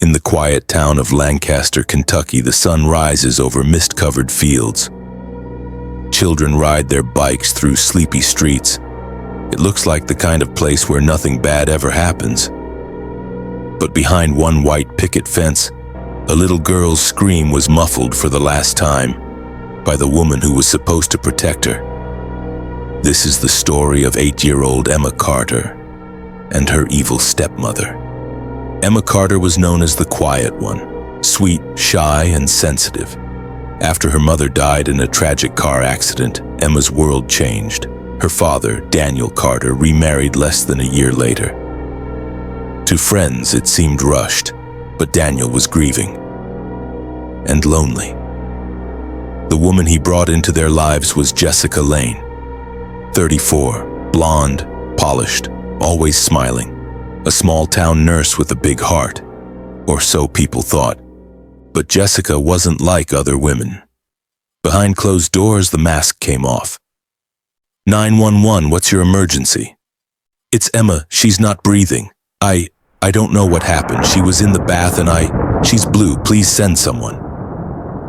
In the quiet town of Lancaster, Kentucky, the sun rises over mist-covered fields. Children ride their bikes through sleepy streets. It looks like the kind of place where nothing bad ever happens. But behind one white picket fence, a little girl's scream was muffled for the last time by the woman who was supposed to protect her. This is the story of 8-year-old Emma Carter and her evil stepmother. Emma Carter was known as the quiet one, sweet, shy, and sensitive. After her mother died in a tragic car accident, Emma's world changed. Her father, Daniel Carter, remarried less than a year later. To friends, it seemed rushed, but Daniel was grieving and lonely. The woman he brought into their lives was Jessica Lane, 34, blonde, polished, always smiling, a small-town nurse with a big heart, or so people thought. But Jessica wasn't like other women. Behind closed doors, the mask came off. 911, what's your emergency? It's Emma, she's not breathing. I don't know what happened. She was in the bath and she's blue, please send someone.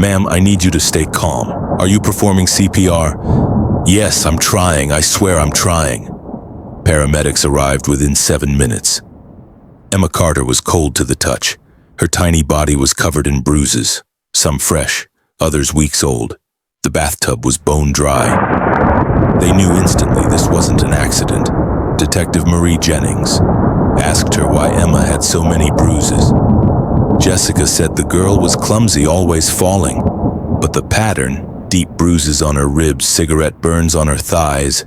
Ma'am, I need you to stay calm. Are you performing CPR? Yes, I'm trying, I swear I'm trying. Paramedics arrived within 7 minutes. Emma Carter was cold to the touch. Her tiny body was covered in bruises, some fresh, others weeks old. The bathtub was bone dry. They knew instantly this wasn't an accident. Detective Marie Jennings asked her why Emma had so many bruises. Jessica said the girl was clumsy, always falling, but the pattern, deep bruises on her ribs, cigarette burns on her thighs,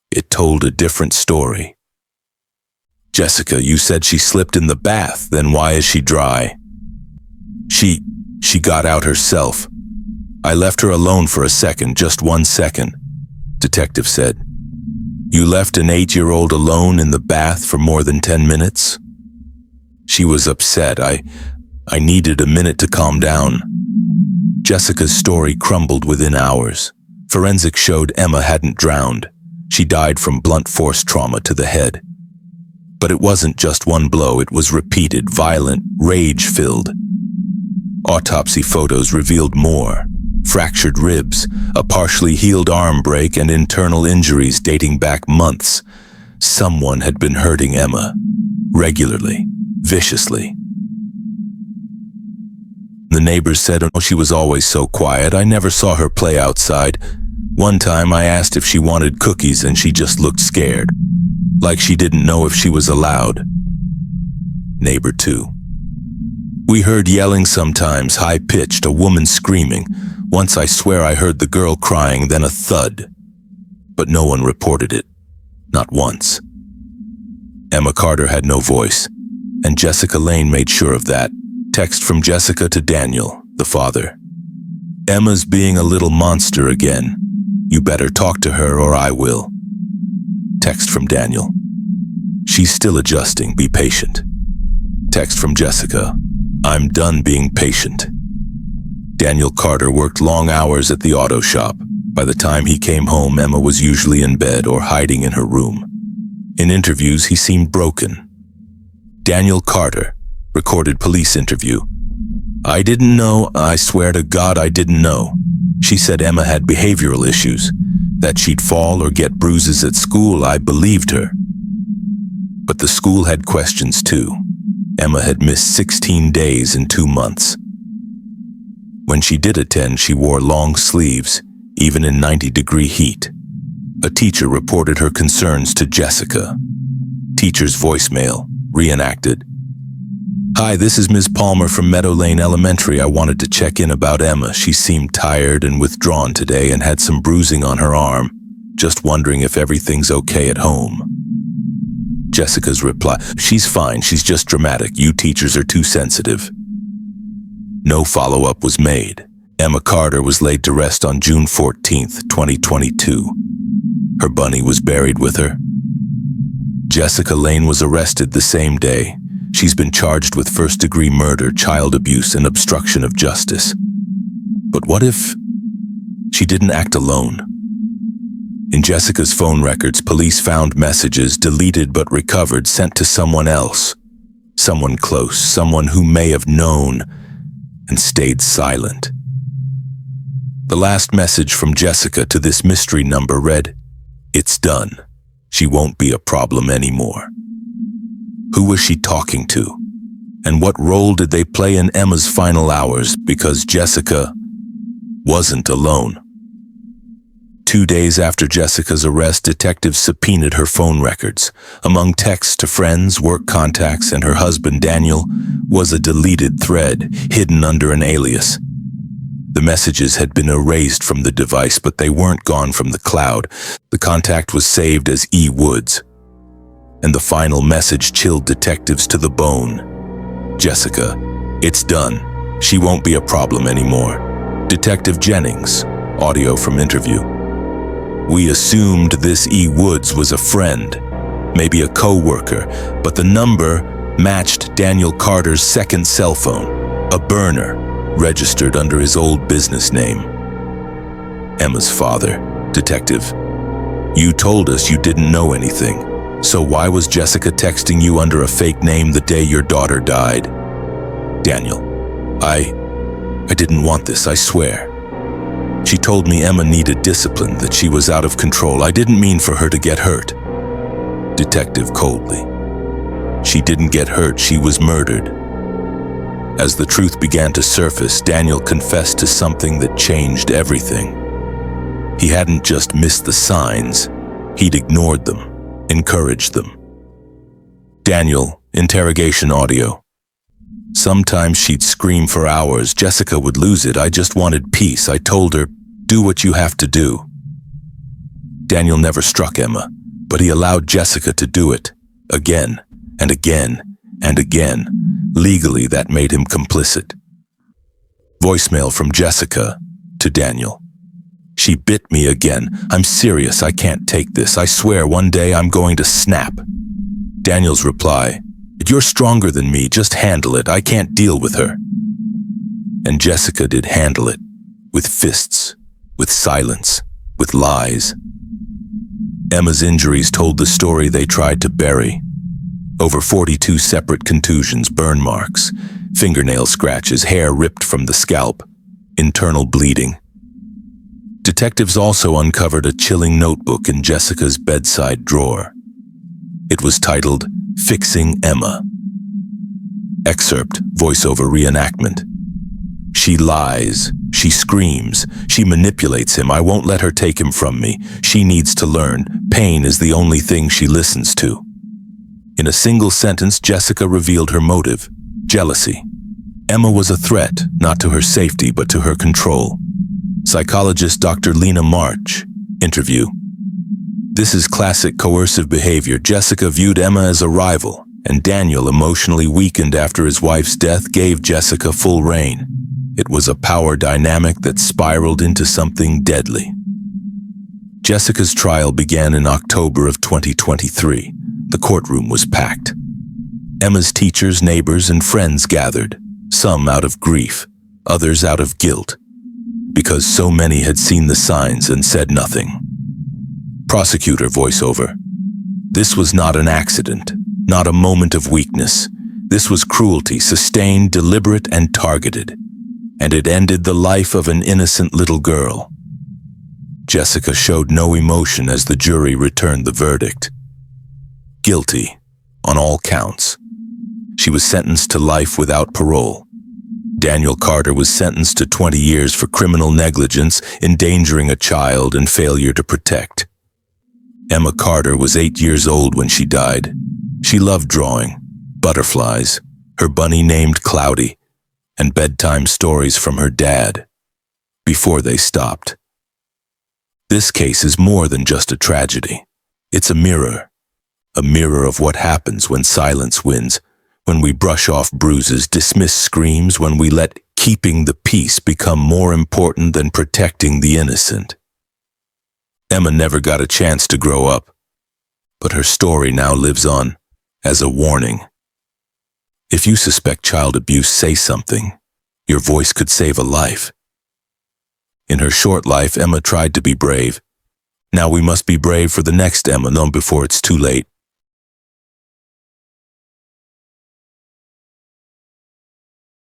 it told a different story. Jessica, you said she slipped in the bath, then why is she dry? She got out herself. I left her alone for a second, just 1 second, detective said. You left an 8-year-old alone in the bath for more than 10 minutes? She was upset. I needed a minute to calm down. Jessica's story crumbled within hours. Forensics showed Emma hadn't drowned. She died from blunt force trauma to the head. But it wasn't just one blow, it was repeated, violent, rage-filled. Autopsy photos revealed more. Fractured ribs, a partially healed arm break, and internal injuries dating back months. Someone had been hurting Emma, regularly, viciously. The neighbors said, oh, she was always so quiet, I never saw her play outside. One time I asked if she wanted cookies and she just looked scared, like she didn't know if she was allowed. Neighbor 2. We heard yelling sometimes, high-pitched, a woman screaming. Once I swear I heard the girl crying, then a thud. But no one reported it. Not once. Emma Carter had no voice, and Jessica Lane made sure of that. Text from Jessica to Daniel, the father. Emma's being a little monster again. You better talk to her or I will. Text from Daniel. She's still adjusting, be patient. Text from Jessica. I'm done being patient. Daniel Carter worked long hours at the auto shop. By the time he came home, Emma was usually in bed or hiding in her room. In interviews, he seemed broken. Daniel Carter recorded police interview. I didn't know, I swear to God I didn't know. She said Emma had behavioral issues, that she'd fall or get bruises at school. I believed her. But the school had questions too. Emma had missed 16 days in 2 months. When she did attend, she wore long sleeves, even in 90-degree heat. A teacher reported her concerns to Jessica. Teacher's voicemail, reenacted. Hi, this is Ms. Palmer from Meadow Lane Elementary. I wanted to check in about Emma. She seemed tired and withdrawn today and had some bruising on her arm. Just wondering if everything's okay at home. Jessica's reply, she's fine, she's just dramatic. You teachers are too sensitive. No follow-up was made. Emma Carter was laid to rest on June 14th, 2022. Her bunny was buried with her. Jessica Lane was arrested the same day. She's been charged with first-degree murder, child abuse, and obstruction of justice. But what if she didn't act alone? In Jessica's phone records, police found messages, deleted but recovered, sent to someone else. Someone close, someone who may have known and stayed silent. The last message from Jessica to this mystery number read, "It's done. She won't be a problem anymore." Who was she talking to? And what role did they play in Emma's final hours? Because Jessica wasn't alone. 2 days after Jessica's arrest, detectives subpoenaed her phone records. Among texts to friends, work contacts, and her husband Daniel was a deleted thread hidden under an alias. The messages had been erased from the device, but they weren't gone from the cloud. The contact was saved as E. Woods. And the final message chilled detectives to the bone. "Jessica, it's done. She won't be a problem anymore." Detective Jennings, audio from interview. "We assumed this E. Woods was a friend, maybe a co-worker, but the number matched Daniel Carter's second cell phone, a burner, registered under his old business name." Emma's father, detective. "You told us you didn't know anything, so why was Jessica texting you under a fake name the day your daughter died?" Daniel. I didn't want this, I swear. She told me Emma needed discipline, that she was out of control. I didn't mean for her to get hurt." Detective coldly. "She didn't get hurt, she was murdered." As the truth began to surface, Daniel confessed to something that changed everything. He hadn't just missed the signs, he'd ignored them, encouraged them. Daniel, interrogation audio. "Sometimes she'd scream for hours. Jessica would lose it. I just wanted peace. I told her, do what you have to do." Daniel never struck Emma, but he allowed Jessica to do it, again and again and again. Legally, that made him complicit. Voicemail from Jessica to Daniel. "She bit me again. I'm serious, I can't take this. I swear one day I'm going to snap." Daniel's reply, "You're stronger than me, just handle it. I can't deal with her." And Jessica did handle it, with fists, with silence, with lies. Emma's injuries told the story they tried to bury. Over 42 separate contusions, burn marks, fingernail scratches, hair ripped from the scalp, internal bleeding. Detectives also uncovered a chilling notebook in Jessica's bedside drawer. It was titled, "Fixing Emma." Excerpt, voiceover reenactment. "She lies, she screams, she manipulates him. I won't let her take him from me. She needs to learn. Pain is the only thing she listens to." In a single sentence, Jessica revealed her motive: jealousy. Emma was a threat, not to her safety, but to her control. Psychologist Dr. Lena March, interview. "This is classic coercive behavior. Jessica viewed Emma as a rival, and Daniel, emotionally weakened after his wife's death, gave Jessica full reign. It was a power dynamic that spiraled into something deadly." Jessica's trial began in October of 2023. The courtroom was packed. Emma's teachers, neighbors, and friends gathered, some out of grief, others out of guilt, because so many had seen the signs and said nothing. Prosecutor voiceover. "This was not an accident, not a moment of weakness. This was cruelty, sustained, deliberate, and targeted. And it ended the life of an innocent little girl." Jessica showed no emotion as the jury returned the verdict. Guilty, on all counts. She was sentenced to life without parole. Daniel Carter was sentenced to 20 years for criminal negligence, endangering a child, and failure to protect. Emma Carter was 8 years old when she died. She loved drawing, butterflies, her bunny named Cloudy, and bedtime stories from her dad, before they stopped. This case is more than just a tragedy. It's a mirror of what happens when silence wins, when we brush off bruises, dismiss screams, when we let keeping the peace become more important than protecting the innocent. Emma never got a chance to grow up, but her story now lives on as a warning. If you suspect child abuse, say something. Your voice could save a life. In her short life, Emma tried to be brave. Now we must be brave for the next Emma, known before it's too late.